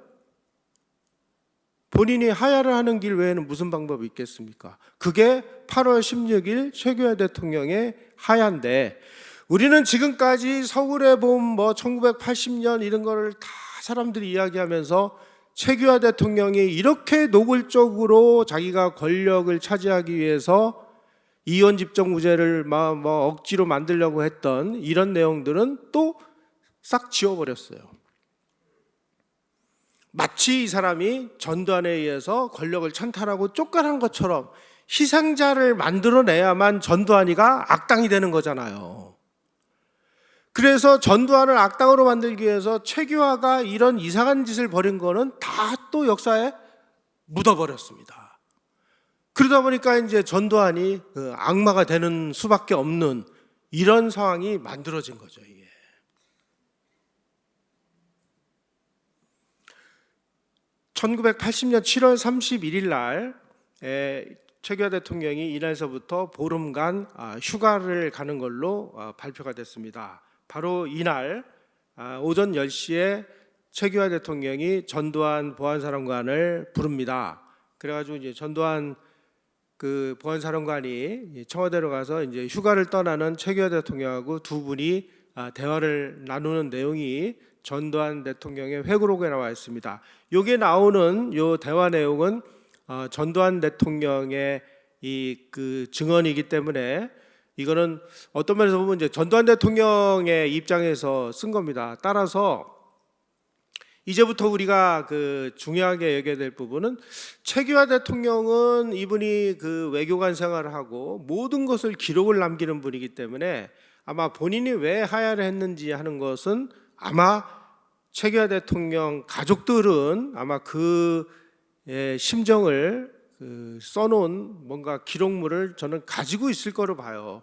본인이 하야를 하는 길 외에는 무슨 방법이 있겠습니까? 그게 8월 16일 최규하 대통령의 하야인데, 우리는 지금까지 서울의 봄, 뭐 1980년 이런 거를 다 사람들이 이야기하면서 최규하 대통령이 이렇게 노골적으로 자기가 권력을 차지하기 위해서 이원 집정부제를 뭐 억지로 만들려고 했던 이런 내용들은 또 싹 지워버렸어요. 마치 이 사람이 전두환에 의해서 권력을 찬탈하고 쫓겨난 것처럼 희생자를 만들어내야만 전두환이가 악당이 되는 거잖아요. 그래서 전두환을 악당으로 만들기 위해서 최규하가 이런 이상한 짓을 벌인 거는 다 또 역사에 묻어버렸습니다. 그러다 보니까 이제 전두환이 그 악마가 되는 수밖에 없는 이런 상황이 만들어진 거죠, 이게. (1980년 7월 31일) 날 최규하 대통령이 이날서부터 보름간 휴가를 가는 걸로 발표가 됐습니다. 바로 이날 오전 10시에 최규하 대통령이 전두환 보안사령관을 부릅니다. 그래가지고 이제 전두환 그 보안사령관이 청와대로 가서 이제 휴가를 떠나는 최규하 대통령하고 두 분이 대화를 나누는 내용이 전두환 대통령의 회고록에 나와 있습니다. 여기에 나오는 요 대화 내용은 전두환 대통령의 이 그 증언이기 때문에 이거는 어떤 면에서 보면 이제 전두환 대통령의 입장에서 쓴 겁니다. 따라서 이제부터 우리가 그 중요하게 여겨야 될 부분은, 최규하 대통령은 이분이 그 외교관 생활을 하고 모든 것을 기록을 남기는 분이기 때문에 아마 본인이 왜 하야를 했는지 하는 것은 아마 최규하 대통령 가족들은 아마 그 심정을 써놓은 뭔가 기록물을 저는 가지고 있을 거로 봐요.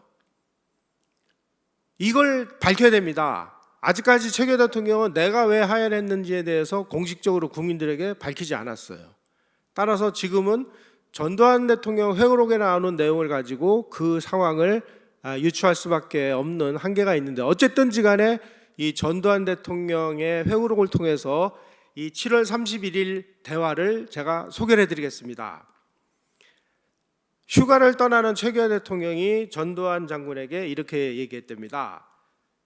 이걸 밝혀야 됩니다. 아직까지 최규하 대통령은 내가 왜 하야를 했는지에 대해서 공식적으로 국민들에게 밝히지 않았어요. 따라서 지금은 전두환 대통령 회고록에 나오는 내용을 가지고 그 상황을 유추할 수밖에 없는 한계가 있는데, 어쨌든지 간에 이 전두환 대통령의 회고록을 통해서 이 7월 31일 대화를 제가 소개를 해드리겠습니다. 휴가를 떠나는 최규하 대통령이 전두환 장군에게 이렇게 얘기했답니다.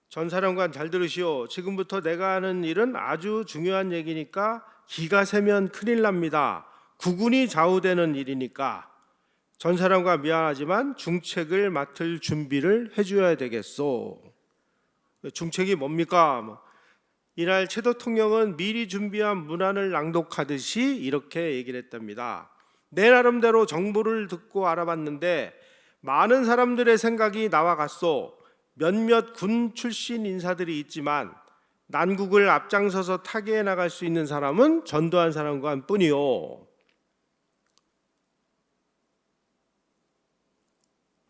전 사령관 잘 들으시오. 지금부터 내가 하는 일은 아주 중요한 얘기니까 기가 새면 큰일 납니다. 국군이 좌우되는 일이니까 전 사령관 미안하지만 중책을 맡을 준비를 해줘야 되겠소. 중책이 뭡니까? 이날 최 대통령은 미리 준비한 문안을 낭독하듯이 이렇게 얘기를 했답니다. 내 나름대로 정보를 듣고 알아봤는데 많은 사람들의 생각이 나와 같소. 몇몇 군 출신 인사들이 있지만 난국을 앞장서서 타개해 나갈 수 있는 사람은 전두환 사령관 뿐이요.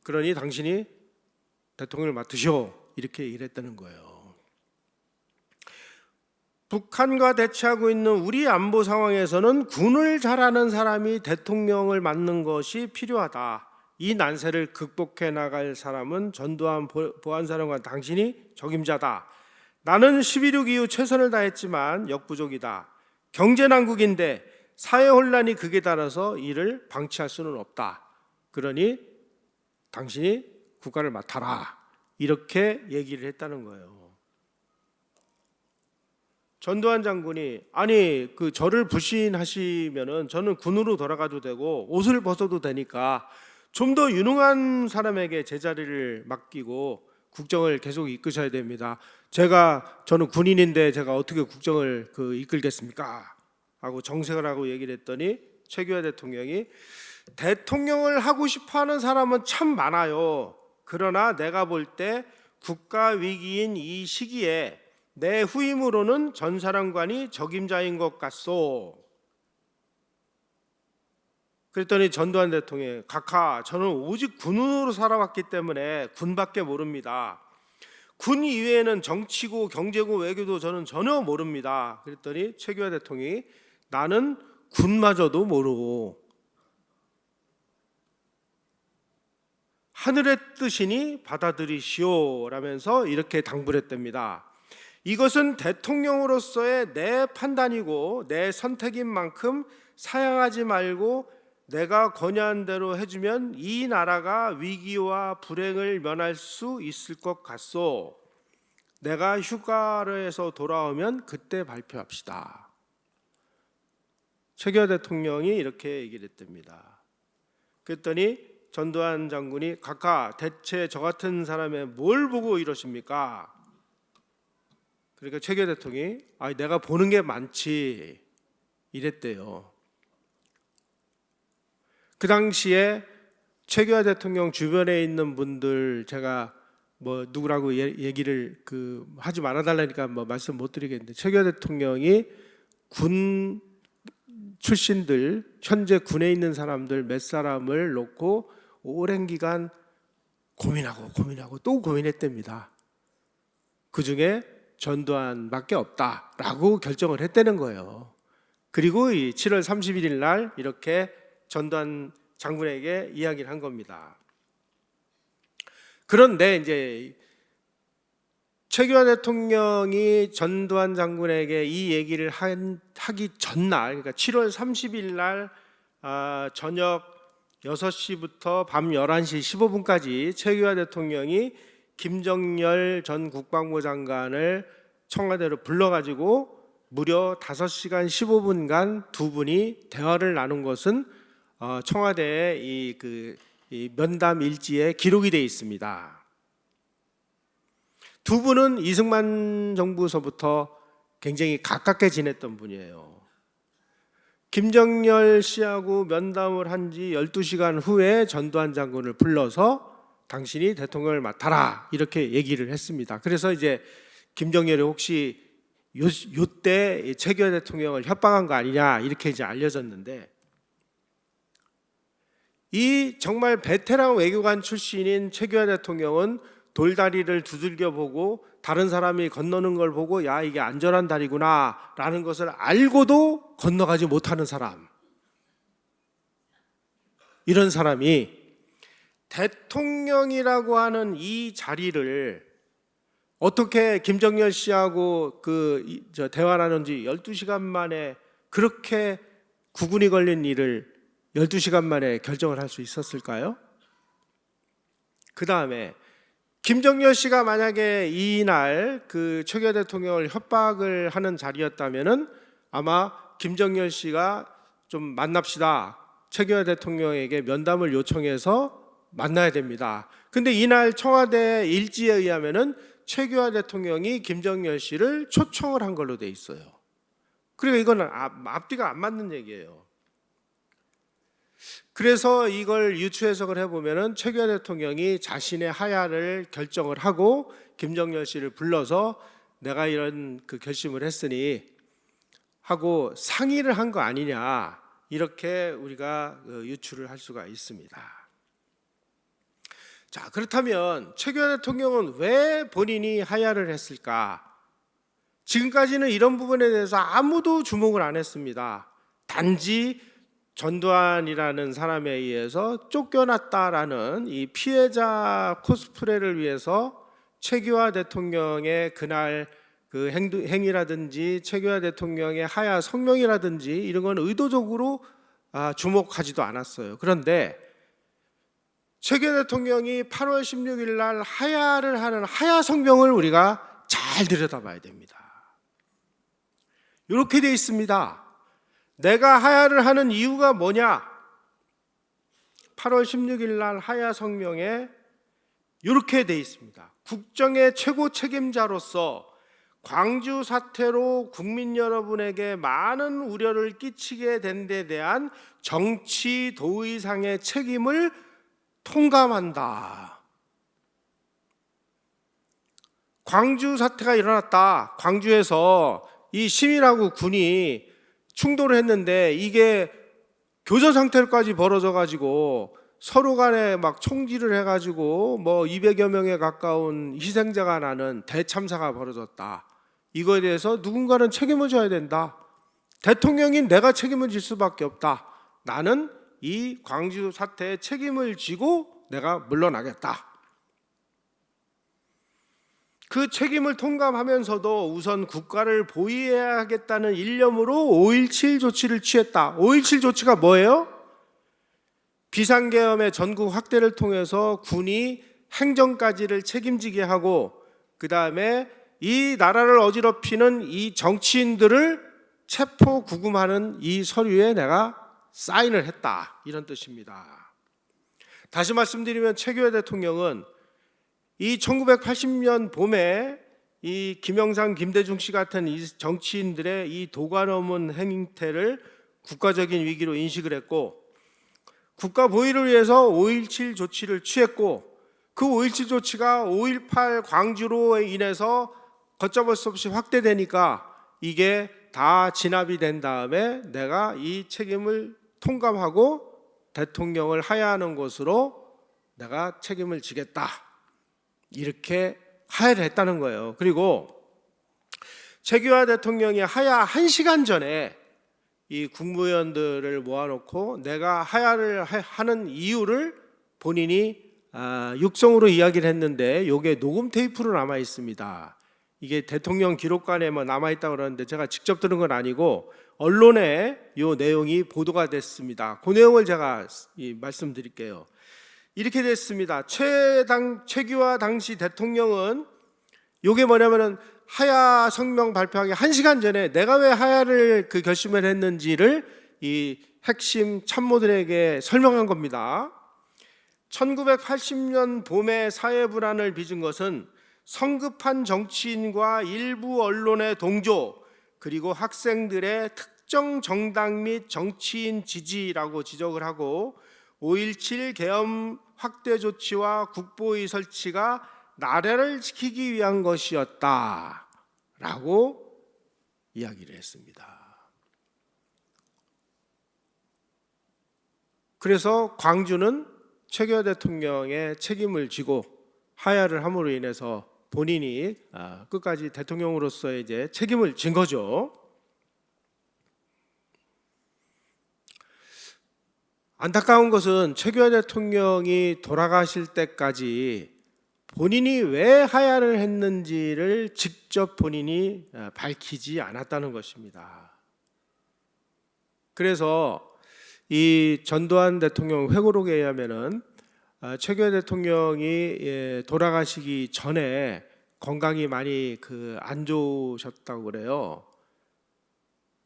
그러니 당신이 대통령을 맡으시오. 이렇게 얘기를 했다는 거예요. 북한과 대치하고 있는 우리 안보 상황에서는 군을 잘하는 사람이 대통령을 맡는 것이 필요하다. 이 난세를 극복해 나갈 사람은 전두환 보안사령관 당신이 적임자다. 나는 12.6 이후 최선을 다했지만 역부족이다. 경제난국인데 사회혼란이 극에 달아서 이를 방치할 수는 없다. 그러니 당신이 국가를 맡아라. 이렇게 얘기를 했다는 거예요. 전두환 장군이 아니 저를 불신하시면은 저는 군으로 돌아가도 되고 옷을 벗어도 되니까 좀 더 유능한 사람에게 제자리를 맡기고 국정을 계속 이끄셔야 됩니다. 저는 군인인데 제가 어떻게 국정을 이끌겠습니까? 하고 정색을 하고 얘기를 했더니 최규하 대통령이 대통령을 하고 싶어하는 사람은 참 많아요. 그러나 내가 볼 때 국가 위기인 이 시기에 내 후임으로는 전 사령관이 적임자인 것 같소. 그랬더니 전두환 대통령이 각하 저는 오직 군으로 살아왔기 때문에 군밖에 모릅니다. 군 이외에는 정치고 경제고 외교도 저는 전혀 모릅니다. 그랬더니 최규하 대통령이 나는 군마저도 모르고 하늘의 뜻이니 받아들이시오 라면서 이렇게 당부를 했답니다. 이것은 대통령으로서의 내 판단이고 내 선택인 만큼 사양하지 말고 내가 권유한 대로 해주면 이 나라가 위기와 불행을 면할 수 있을 것 같소. 내가 휴가에서 돌아오면 그때 발표합시다. 최규하 대통령이 이렇게 얘기를 했답니다. 그랬더니 전두환 장군이 각하 대체 저 같은 사람의 뭘 보고 이러십니까? 그러니까 최규하 대통령이 내가 보는 게 많지 이랬대요. 그 당시에 최규하 대통령 주변에 있는 분들 제가 누구라고 얘기를 하지 말아달라니까 말씀 못 드리겠는데 최규하 대통령이 군 출신들 현재 군에 있는 사람들 몇 사람을 놓고 오랜 기간 고민하고 또 고민했답니다. 그 중에 전두환밖에 없다라고 결정을 했다는 거예요. 그리고 7월 31일 날 이렇게 전두환 장군에게 이야기를 한 겁니다. 그런데 이제 최규하 대통령이 전두환 장군에게 이 얘기를 하기 전날, 그러니까 7월 30일 날 저녁 6시부터 밤 11시 15분까지 최규하 대통령이 김정열 전 국방부 장관을 청와대로 불러가지고 무려 5시간 15분간 두 분이 대화를 나눈 것은 청와대의 이 면담 일지에 기록이 되어 있습니다. 두 분은 이승만 정부서부터 굉장히 가깝게 지냈던 분이에요. 김정열 씨하고 면담을 한 지 12시간 후에 전두환 장군을 불러서 당신이 대통령을 맡아라 이렇게 얘기를 했습니다. 그래서 이제 김정열이 혹시 요때 최규하 대통령을 협박한 거 아니냐 이렇게 이제 알려졌는데 이 정말 베테랑 외교관 출신인 최규하 대통령은 돌다리를 두들겨 보고 다른 사람이 건너는 걸 보고 야 이게 안전한 다리구나 라는 것을 알고도 건너가지 못하는 사람, 이런 사람이 대통령이라고 하는 이 자리를 어떻게 김정열 씨하고 대화를 하는지 12시간 만에 그렇게 구군이 걸린 일을 12시간 만에 결정을 할 수 있었을까요? 그 다음에 김정열 씨가 만약에 이날 최규하 대통령을 협박을 하는 자리였다면은 아마 김정열 씨가 좀 만납시다. 최규하 대통령에게 면담을 요청해서 만나야 됩니다. 근데 이날 청와대 일지에 의하면은 최규하 대통령이 김정열 씨를 초청을 한 걸로 돼 있어요. 그러니까 이건 앞뒤가 안 맞는 얘기예요. 그래서 이걸 유추해석을 해보면은 최규하 대통령이 자신의 하야를 결정을 하고 김정열 씨를 불러서 내가 이런 결심을 했으니 하고 상의를 한 거 아니냐 이렇게 우리가 유추를 할 수가 있습니다. 자, 그렇다면 최규하 대통령은 왜 본인이 하야를 했을까? 지금까지는 이런 부분에 대해서 아무도 주목을 안 했습니다. 단지 전두환이라는 사람에 의해서 쫓겨났다라는 이 피해자 코스프레를 위해서 최규하 대통령의 그날 그 행위라든지 최규하 대통령의 하야 성명이라든지 이런 건 의도적으로 주목하지도 않았어요. 그런데 최규하 대통령이 8월 16일 날 하야를 하는 하야 성명을 우리가 잘 들여다봐야 됩니다. 이렇게 돼 있습니다. 내가 하야를 하는 이유가 뭐냐? 8월 16일 날 하야 성명에 이렇게 돼 있습니다. 국정의 최고 책임자로서 광주 사태로 국민 여러분에게 많은 우려를 끼치게 된 데 대한 정치 도의상의 책임을 통감한다. 광주 사태가 일어났다. 광주에서 이 시민하고 군이 충돌을 했는데 이게 교전 상태로까지 벌어져 가지고 서로 간에 막 총질을 해 가지고 뭐 200여 명에 가까운 희생자가 나는 대참사가 벌어졌다. 이거에 대해서 누군가는 책임을 져야 된다. 대통령인 내가 책임을 질 수밖에 없다. 나는 이 광주 사태에 책임을 지고 내가 물러나겠다. 그 책임을 통감하면서도 우선 국가를 보위해야 하겠다는 일념으로 5.17 조치를 취했다. 5.17 조치가 뭐예요? 비상계엄의 전국 확대를 통해서 군이 행정까지를 책임지게 하고 그 다음에 이 나라를 어지럽히는 이 정치인들을 체포 구금하는 이 서류에 내가 사인을 했다. 이런 뜻입니다. 다시 말씀드리면 최규하 대통령은 이 1980년 봄에 이 김영삼, 김대중 씨 같은 이 정치인들의 이 도가 넘은 행태를 국가적인 위기로 인식을 했고 국가 보위를 위해서 5.17 조치를 취했고 그 5.17 조치가 5.18 광주로 인해서 걷잡을 수 없이 확대되니까 이게 다 진압이 된 다음에 내가 이 책임을 통감하고 대통령을 하야하는 것으로 내가 책임을 지겠다. 이렇게 하야를 했다는 거예요. 그리고 최규하 대통령이 하야 1시간 전에 이 국무위원들을 모아놓고 내가 하야를 하는 이유를 본인이 육성으로 이야기를 했는데 이게 녹음 테이프로 남아 있습니다. 이게 대통령 기록관에만 남아 있다고 그러는데 제가 직접 들은 건 아니고 언론에 이 내용이 보도가 됐습니다. 그 내용을 제가 말씀드릴게요. 이렇게 됐습니다. 최규하 당시 대통령은 이게 뭐냐면은 하야 성명 발표하기 1시간 전에 내가 왜 하야를 그 결심을 했는지를 이 핵심 참모들에게 설명한 겁니다. 1980년 봄에 사회 불안을 빚은 것은 성급한 정치인과 일부 언론의 동조 그리고 학생들의 특정 정당 및 정치인 지지라고 지적을 하고 5.17 계엄 확대 조치와 국보의 설치가 나라를 지키기 위한 것이었다 라고 이야기를 했습니다. 그래서 광주는 최규하 대통령의 책임을 지고 하야를 함으로 인해서 본인이 끝까지 대통령으로서의 이제 책임을 진 거죠. 안타까운 것은 최규하 대통령이 돌아가실 때까지 본인이 왜 하야를 했는지를 직접 본인이 밝히지 않았다는 것입니다. 그래서 이 전두환 대통령 회고록에 의하면은 최규하 대통령이 돌아가시기 전에 건강이 많이 안 좋으셨다고 그래요.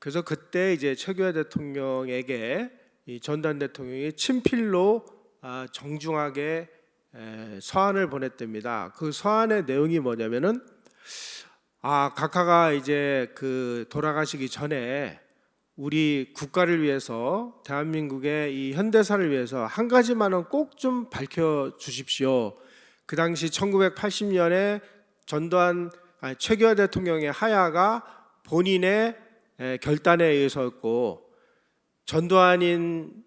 그래서 그때 이제 최규하 대통령에게 이 전두환 대통령이 친필로 정중하게 서한을 보냈답니다. 그 서한의 내용이 뭐냐면은 각하가 이제 돌아가시기 전에 우리 국가를 위해서 대한민국의 이 현대사를 위해서 한 가지만은 꼭 좀 밝혀 주십시오. 그 당시 1980년에 최규하 대통령의 하야가 본인의 결단에 의해서였고 전두환인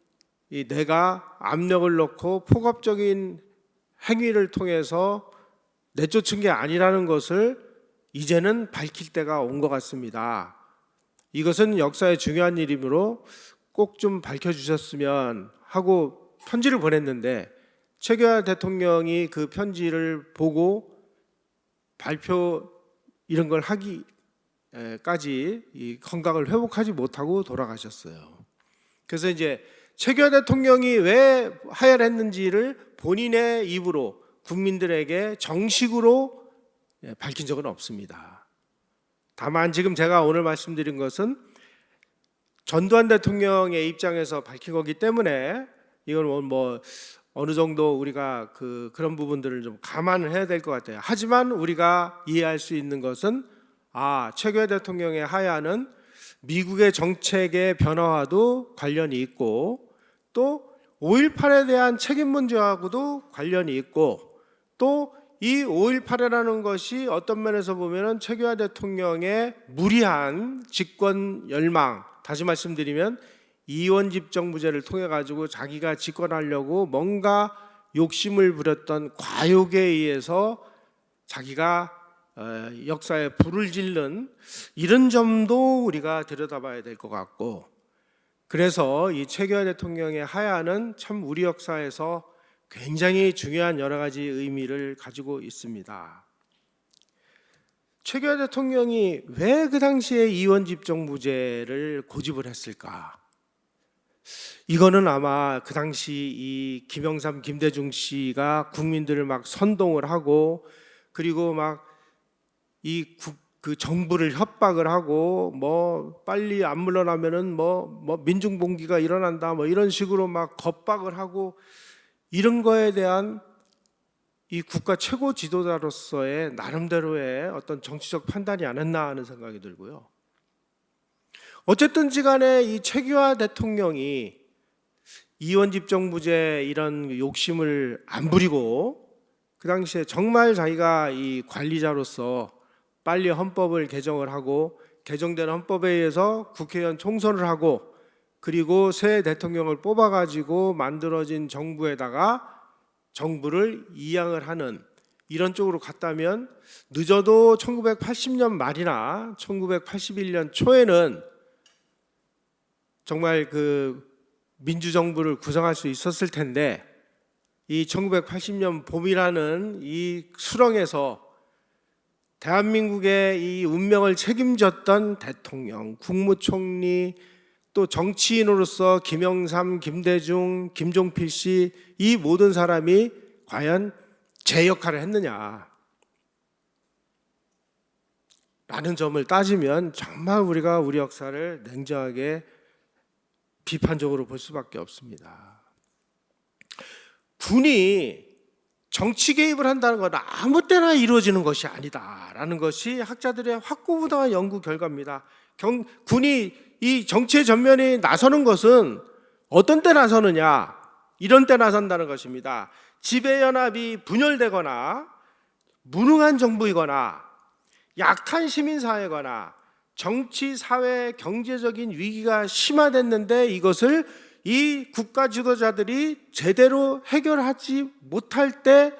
내가 압력을 넣고 폭압적인 행위를 통해서 내쫓은 게 아니라는 것을 이제는 밝힐 때가 온 것 같습니다. 이것은 역사의 중요한 일이므로 꼭 좀 밝혀주셨으면 하고 편지를 보냈는데 최규하 대통령이 그 편지를 보고 발표 이런 걸 하기까지 이 건강을 회복하지 못하고 돌아가셨어요. 그래서 이제 최규하 대통령이 왜 하야했는지를 본인의 입으로 국민들에게 정식으로 밝힌 적은 없습니다. 다만 지금 제가 오늘 말씀드린 것은 전두환 대통령의 입장에서 밝힌 거기 때문에 이건 뭐 어느 정도 우리가 그런 부분들을 좀 감안을 해야 될 것 같아요. 하지만 우리가 이해할 수 있는 것은 최규하 대통령의 하야는 미국의 정책의 변화와도 관련이 있고 또 5.18에 대한 책임 문제하고도 관련이 있고 또 이 5.18이라는 것이 어떤 면에서 보면은 최규하 대통령의 무리한 집권 열망, 다시 말씀드리면 이원집정부제를 통해 가지고 자기가 집권하려고 뭔가 욕심을 부렸던 과욕에 의해서 자기가 역사에 불을 지른 이런 점도 우리가 들여다봐야 될 것 같고, 그래서 이 최규하 대통령의 하야는 참 우리 역사에서 굉장히 중요한 여러 가지 의미를 가지고 있습니다. 최규하 대통령이 왜 그 당시에 이원집정부제를 고집을 했을까? 이거는 아마 그 당시 이 김영삼, 김대중 씨가 국민들을 막 선동을 하고 그리고 막 그 정부를 협박을 하고 뭐 빨리 안 물러나면은 뭐 민중봉기가 일어난다 뭐 이런 식으로 막 겁박을 하고 이런 거에 대한 이 국가 최고 지도자로서의 나름대로의 어떤 정치적 판단이 아니었나 하는 생각이 들고요. 어쨌든지 간에 이 최규하 대통령이 이원집정부제 이런 욕심을 안 부리고 그 당시에 정말 자기가 이 관리자로서 빨리 헌법을 개정을 하고 개정된 헌법에 의해서 국회의원 총선을 하고 그리고 새 대통령을 뽑아가지고 만들어진 정부에다가 정부를 이양을 하는 이런 쪽으로 갔다면 늦어도 1980년 말이나 1981년 초에는 정말 그 민주정부를 구성할 수 있었을 텐데 이 1980년 봄이라는 이 수렁에서 대한민국의 이 운명을 책임졌던 대통령, 국무총리 또 정치인으로서 김영삼, 김대중, 김종필 씨 이 모든 사람이 과연 제 역할을 했느냐 라는 점을 따지면 정말 우리가 우리 역사를 냉정하게 비판적으로 볼 수밖에 없습니다. 군이 정치 개입을 한다는 건 아무 때나 이루어지는 것이 아니다라는 것이 학자들의 확고부당한 연구 결과입니다. 군이 이 정치의 전면에 나서는 것은 어떤 때 나서느냐, 이런 때 나선다는 것입니다. 지배연합이 분열되거나 무능한 정부이거나 약한 시민사회거나 정치, 사회, 경제적인 위기가 심화됐는데 이것을 이 국가 지도자들이 제대로 해결하지 못할 때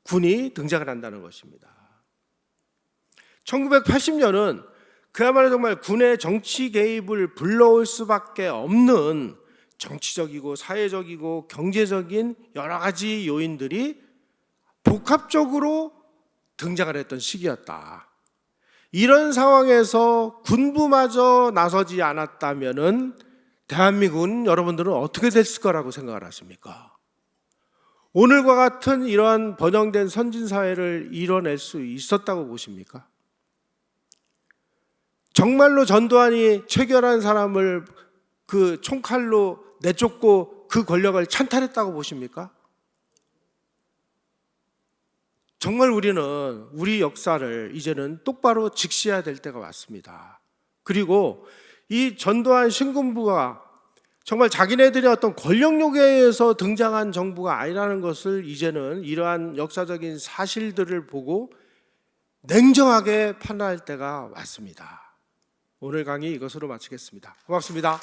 군이 등장을 한다는 것입니다. 1980년은 그야말로 정말 군의 정치 개입을 불러올 수밖에 없는 정치적이고 사회적이고 경제적인 여러 가지 요인들이 복합적으로 등장을 했던 시기였다. 이런 상황에서 군부마저 나서지 않았다면은 대한민국은 여러분들은 어떻게 됐을 거라고 생각을 하십니까? 오늘과 같은 이러한 번영된 선진사회를 이뤄낼 수 있었다고 보십니까? 정말로 전두환이 최규하라는 사람을 그 총칼로 내쫓고 그 권력을 찬탈했다고 보십니까? 정말 우리는 우리 역사를 이제는 똑바로 직시해야 될 때가 왔습니다. 그리고 이 전두환 신군부가 정말 자기네들의 어떤 권력욕에 의해서 등장한 정부가 아니라는 것을 이제는 이러한 역사적인 사실들을 보고 냉정하게 판단할 때가 왔습니다. 오늘 강의 이것으로 마치겠습니다. 고맙습니다.